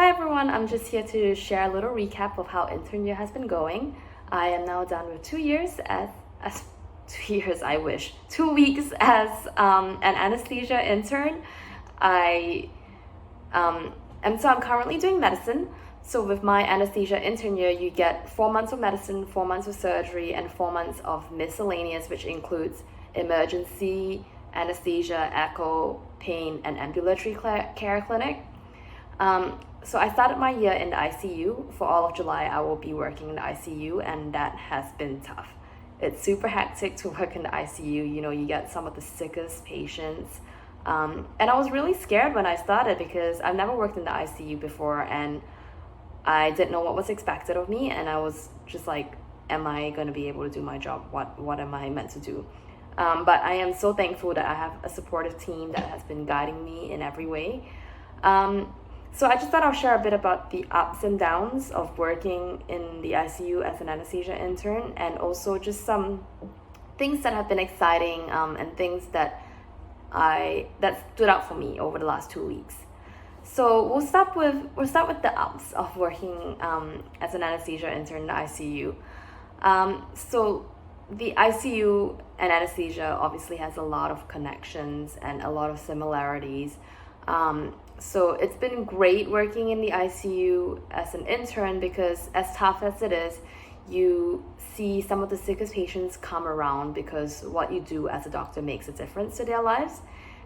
Hi everyone, I'm just here to share a little recap of how intern year has been going. I am now done with 2 years as 2 years, I wish, 2 weeks as an anesthesia intern. I'm currently doing medicine. So with my anesthesia intern year, you get 4 months of medicine, 4 months of surgery, and 4 months of miscellaneous, which includes emergency, anesthesia, echo, pain, and ambulatory care clinic. So I started my year in the ICU. For all of July, I will be working in the ICU, and that has been tough. It's super hectic to work in the ICU. You know, you get some of the sickest patients. And I was really scared when I started because I've never worked in the ICU before, and I didn't know what was expected of me, and I was just like, am I going to be able to do my job? What am I meant to do? But I am so thankful that I have a supportive team that has been guiding me in every way. So I just thought I'll share a bit about the ups and downs of working in the ICU as an anesthesia intern, and also just some things that have been exciting and things that stood out for me over the last 2 weeks. So we'll start with the ups of working as an anesthesia intern in the ICU. So the ICU and anesthesia obviously has a lot of connections and a lot of similarities. So it's been great working in the ICU as an intern because as tough as it is, you see some of the sickest patients come around because what you do as a doctor makes a difference to their lives.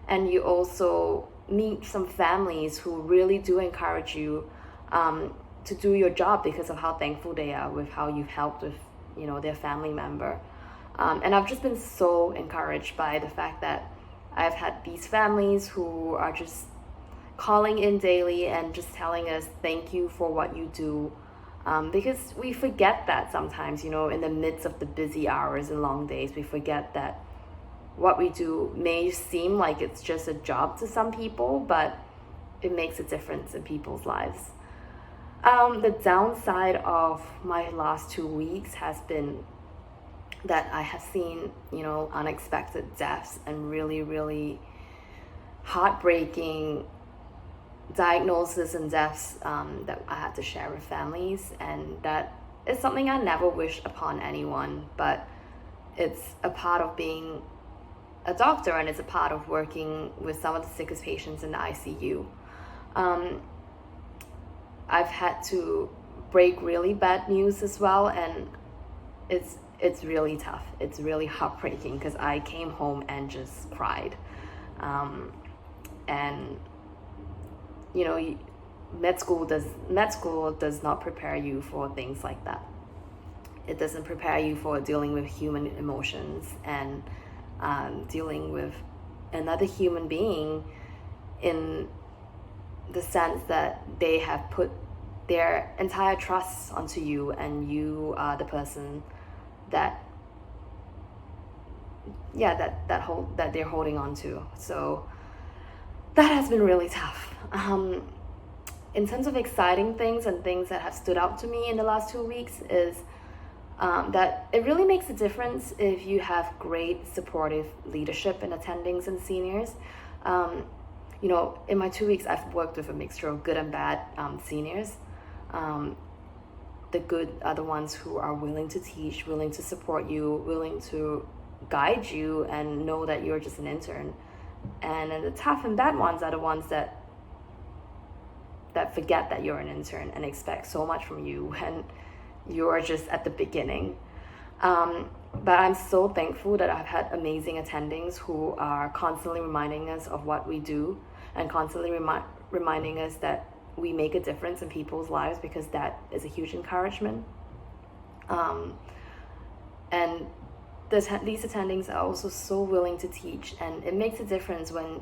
And you also meet some families who really do encourage you to do your job because of how thankful they are with how you've helped with, you know, their family member. And I've just been so encouraged by the fact that I've had these families who are just calling in daily and just telling us thank you for what you do, because we forget that sometimes, you know, in the midst of the busy hours and long days, we forget that what we do may seem like it's just a job to some people, but it makes a difference in people's lives. The downside of my last 2 weeks has been that I have seen, you know, unexpected deaths and really, really heartbreaking diagnoses and deaths that I had to share with families, and that is something I never wish upon anyone, but it's a part of being a doctor, and it's a part of working with some of the sickest patients in the ICU. I've had to break really bad news as well, and it's really tough. It's really heartbreaking because I came home and just cried. And you know, med school does not prepare you for things like that. It doesn't prepare you for dealing with human emotions and dealing with another human being in the sense that they have put their entire trust onto you, and you are the person that they're holding on to. So that has been really tough. In terms of exciting things and things that have stood out to me in the last 2 weeks is that it really makes a difference if you have great supportive leadership and attendings and seniors. You know, in my 2 weeks, I've worked with a mixture of good and bad seniors. The good are the ones who are willing to teach, willing to support you, willing to guide you and know that you're just an intern. And then the tough and bad ones are the ones that forget that you're an intern and expect so much from you when you're just at the beginning. But I'm so thankful that I've had amazing attendings who are constantly reminding us of what we do and constantly reminding us that we make a difference in people's lives, because that is a huge encouragement. And these attendings are also so willing to teach, and it makes a difference when,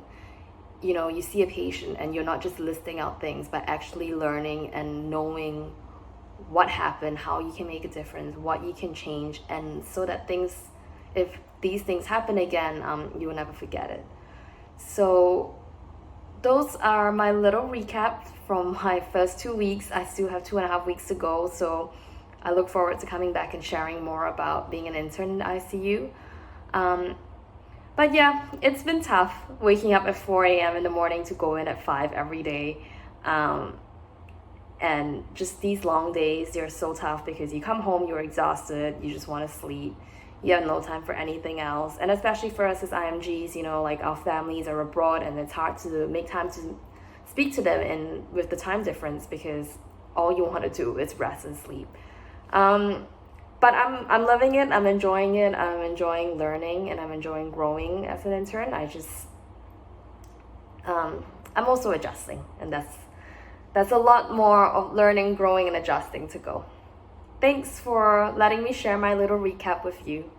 you know, you see a patient and you're not just listing out things, but actually learning and knowing what happened, how you can make a difference, what you can change, and so that if these things happen again, you will never forget it. So those are my little recap from my first 2 weeks. I still have 2.5 weeks to go, so I look forward to coming back and sharing more about being an intern in the ICU. But yeah, it's been tough waking up at 4 a.m. in the morning to go in at 5 every day. And just these long days, they're so tough because you come home, you're exhausted, you just want to sleep. You have no time for anything else. And especially for us as IMGs, you know, like our families are abroad and it's hard to make time to speak to them and with the time difference because all you want to do is rest and sleep. But I'm loving it. I'm enjoying it. I'm enjoying learning and I'm enjoying growing as an intern. I'm also adjusting, and that's a lot more of learning, growing, and adjusting to go. Thanks for letting me share my little recap with you.